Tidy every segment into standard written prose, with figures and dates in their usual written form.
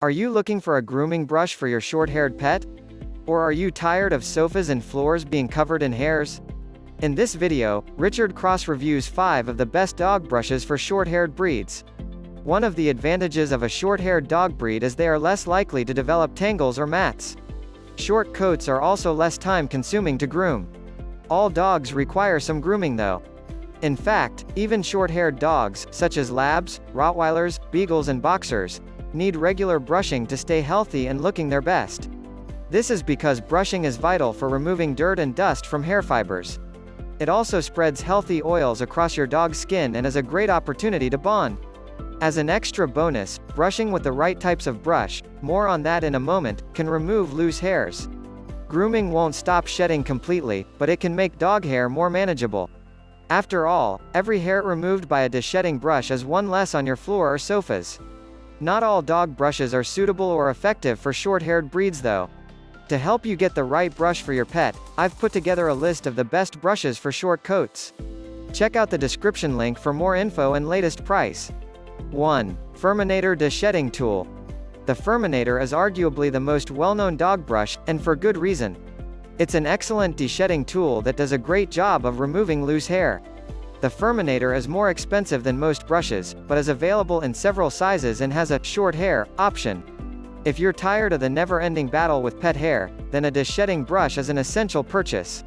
Are you looking for a grooming brush for your short-haired pet? Or are you tired of sofas and floors being covered in hairs? In this video, Richard Cross reviews 5 of the best dog brushes for short-haired breeds. One of the advantages of a short-haired dog breed is they are less likely to develop tangles or mats. Short coats are also less time-consuming to groom. All dogs require some grooming though. In fact, even short-haired dogs, such as Labs, Rottweilers, Beagles and Boxers, need regular brushing to stay healthy and looking their best. This is because brushing is vital for removing dirt and dust from hair fibers. It also spreads healthy oils across your dog's skin and is a great opportunity to bond. As an extra bonus, brushing with the right types of brush, more on that in a moment, can remove loose hairs. Grooming won't stop shedding completely, but it can make dog hair more manageable. After all, every hair removed by a de-shedding brush is one less on your floor or sofas. Not all dog brushes are suitable or effective for short-haired breeds though. To help you get the right brush for your pet, I've put together a list of the best brushes for short coats. Check out the description link for more info and latest price. 1. Furminator De-Shedding Tool. The Furminator is arguably the most well-known dog brush, and for good reason. It's an excellent de-shedding tool that does a great job of removing loose hair. The Furminator is more expensive than most brushes, but is available in several sizes and has a short hair option. If you're tired of the never-ending battle with pet hair, then a de-shedding brush is an essential purchase.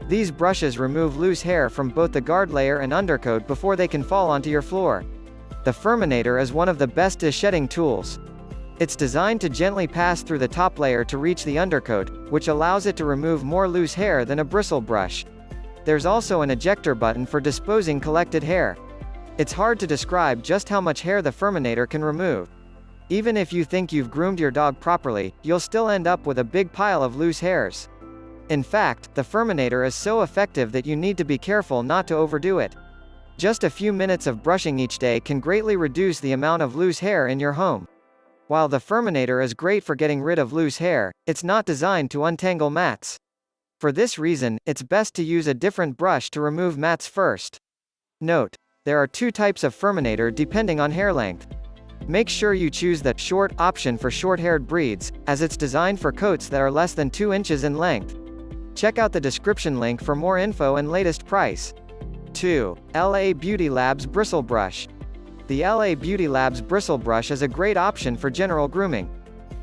These brushes remove loose hair from both the guard layer and undercoat before they can fall onto your floor. The Furminator is one of the best de-shedding tools. It's designed to gently pass through the top layer to reach the undercoat, which allows it to remove more loose hair than a bristle brush. There's also an ejector button for disposing collected hair. It's hard to describe just how much hair the Furminator can remove. Even if you think you've groomed your dog properly, you'll still end up with a big pile of loose hairs. In fact, the Furminator is so effective that you need to be careful not to overdo it. Just a few minutes of brushing each day can greatly reduce the amount of loose hair in your home. While the Furminator is great for getting rid of loose hair, it's not designed to untangle mats. For this reason, it's best to use a different brush to remove mats first. Note: there are 2 types of Furminator depending on hair length. Make sure you choose the short option for short-haired breeds, as it's designed for coats that are less than 2 inches in length. Check out the description link for more info and latest price. 2. LA Beauty Labs Bristle Brush. The LA Beauty Labs Bristle Brush is a great option for general grooming.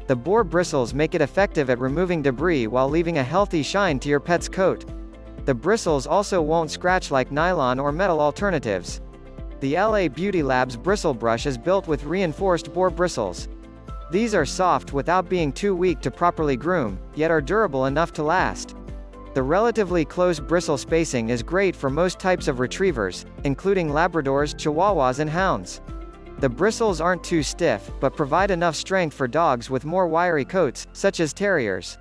The boar bristles make it effective at removing debris while leaving a healthy shine to your pet's coat. The bristles also won't scratch like nylon or metal alternatives. The LA Beauty Labs Bristle Brush is built with reinforced boar bristles. These are soft without being too weak to properly groom, yet are durable enough to last. The relatively close bristle spacing is great for most types of retrievers, including Labradors, Chihuahuas and Hounds. The bristles aren't too stiff, but provide enough strength for dogs with more wiry coats, such as terriers.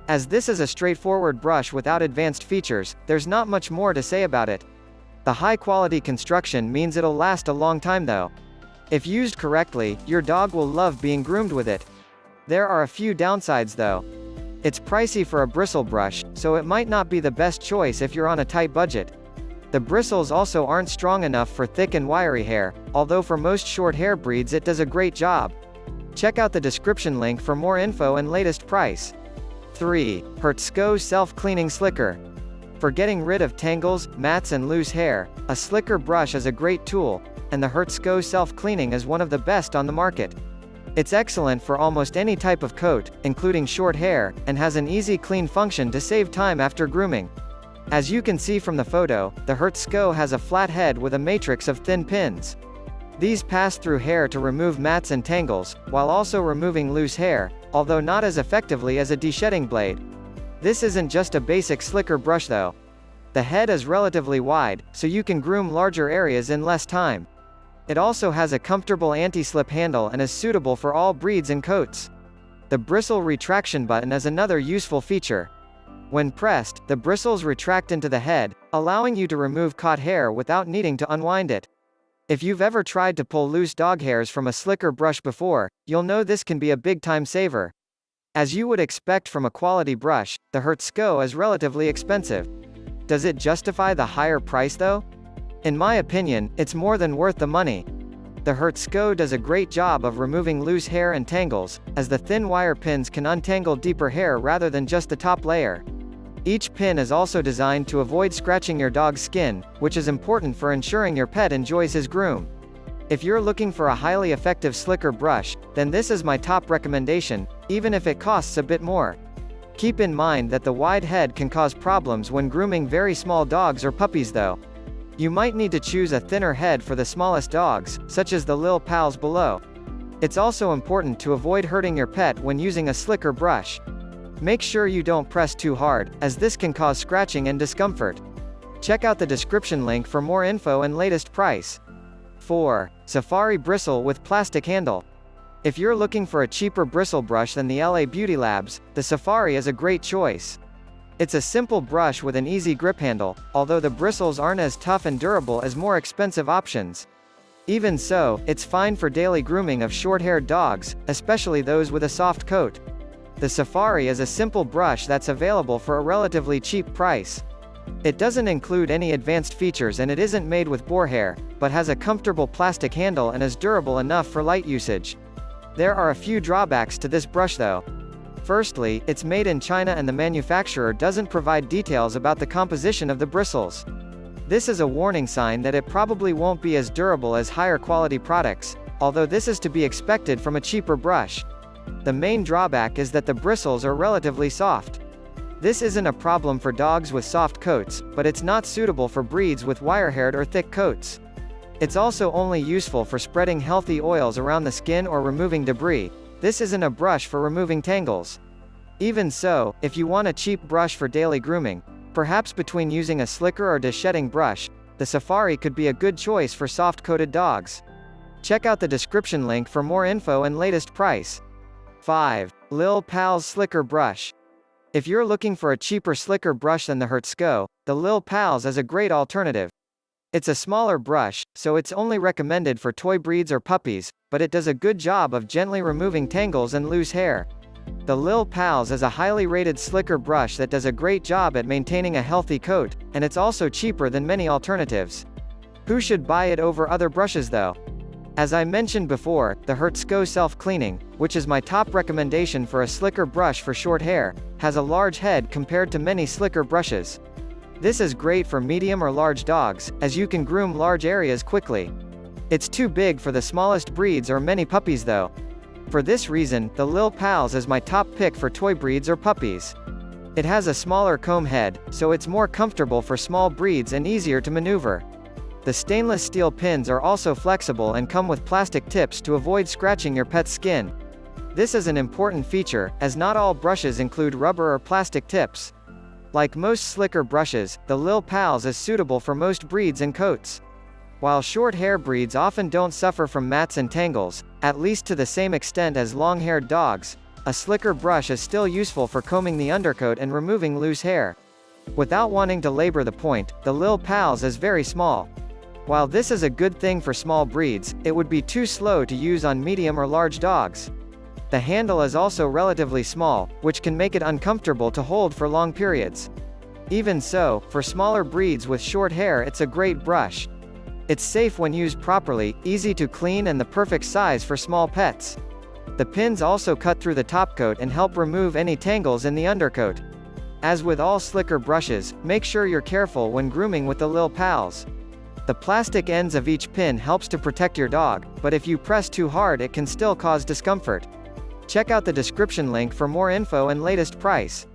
As this is a straightforward brush without advanced features, there's not much more to say about it. The high-quality construction means it'll last a long time though. If used correctly, your dog will love being groomed with it. There are a few downsides though. It's pricey for a bristle brush, so it might not be the best choice if you're on a tight budget. The bristles also aren't strong enough for thick and wiry hair, although for most short hair breeds it does a great job. Check out the description link for more info and latest price. 3. Hertzko Self-Cleaning Slicker. For getting rid of tangles, mats and loose hair, a slicker brush is a great tool, and the Hertzko Self-Cleaning is one of the best on the market. It's excellent for almost any type of coat, including short hair, and has an easy clean function to save time after grooming. As you can see from the photo, the Hertzko has a flat head with a matrix of thin pins. These pass through hair to remove mats and tangles, while also removing loose hair, although not as effectively as a de-shedding blade. This isn't just a basic slicker brush though. The head is relatively wide, so you can groom larger areas in less time. It also has a comfortable anti-slip handle and is suitable for all breeds and coats. The bristle retraction button is another useful feature. When pressed, the bristles retract into the head, allowing you to remove caught hair without needing to unwind it. If you've ever tried to pull loose dog hairs from a slicker brush before, you'll know this can be a big time saver. As you would expect from a quality brush, the Hertzko is relatively expensive. Does it justify the higher price though? In my opinion, it's more than worth the money. The Hertzko does a great job of removing loose hair and tangles, as the thin wire pins can untangle deeper hair rather than just the top layer. Each pin is also designed to avoid scratching your dog's skin, which is important for ensuring your pet enjoys his groom. If you're looking for a highly effective slicker brush, then this is my top recommendation, even if it costs a bit more. Keep in mind that the wide head can cause problems when grooming very small dogs or puppies though. You might need to choose a thinner head for the smallest dogs, such as the Lil Pals below. It's also important to avoid hurting your pet when using a slicker brush. Make sure you don't press too hard, as this can cause scratching and discomfort. Check out the description link for more info and latest price. 4. Safari Bristle with Plastic Handle. If you're looking for a cheaper bristle brush than the LA Beauty Labs, the Safari is a great choice. It's a simple brush with an easy grip handle, although the bristles aren't as tough and durable as more expensive options. Even so, it's fine for daily grooming of short-haired dogs, especially those with a soft coat. The Safari is a simple brush that's available for a relatively cheap price. It doesn't include any advanced features and it isn't made with boar hair, but has a comfortable plastic handle and is durable enough for light usage. There are a few drawbacks to this brush though. Firstly, it's made in China and the manufacturer doesn't provide details about the composition of the bristles. This is a warning sign that it probably won't be as durable as higher quality products, although this is to be expected from a cheaper brush. The main drawback is that the bristles are relatively soft. This isn't a problem for dogs with soft coats, but it's not suitable for breeds with wire-haired or thick coats. It's also only useful for spreading healthy oils around the skin or removing debris. This isn't a brush for removing tangles. Even so, if you want a cheap brush for daily grooming, perhaps between using a slicker or de-shedding brush, the Safari could be a good choice for soft-coated dogs. Check out the description link for more info and latest price. 5. Lil Pals Slicker Brush. If you're looking for a cheaper slicker brush than the Hertzko, the Lil Pals is a great alternative. It's a smaller brush, so it's only recommended for toy breeds or puppies, but it does a good job of gently removing tangles and loose hair. The Lil Pals is a highly rated slicker brush that does a great job at maintaining a healthy coat, and it's also cheaper than many alternatives. Who should buy it over other brushes though? As I mentioned before, the Hertzko Self-Cleaning, which is my top recommendation for a slicker brush for short hair, has a large head compared to many slicker brushes. This is great for medium or large dogs, as you can groom large areas quickly. It's too big for the smallest breeds or many puppies though. For this reason, the Lil Pals is my top pick for toy breeds or puppies. It has a smaller comb head, so it's more comfortable for small breeds and easier to maneuver. The stainless steel pins are also flexible and come with plastic tips to avoid scratching your pet's skin. This is an important feature, as not all brushes include rubber or plastic tips. Like most slicker brushes, the Lil Pals is suitable for most breeds and coats. While short hair breeds often don't suffer from mats and tangles, at least to the same extent as long-haired dogs, a slicker brush is still useful for combing the undercoat and removing loose hair. Without wanting to labor the point, the Lil Pals is very small. While this is a good thing for small breeds, it would be too slow to use on medium or large dogs. The handle is also relatively small, which can make it uncomfortable to hold for long periods. Even so, for smaller breeds with short hair it's a great brush. It's safe when used properly, easy to clean and the perfect size for small pets. The pins also cut through the topcoat and help remove any tangles in the undercoat. As with all slicker brushes, make sure you're careful when grooming with the Lil Pals. The plastic ends of each pin helps to protect your dog, but if you press too hard it can still cause discomfort. Check out the description link for more info and latest price.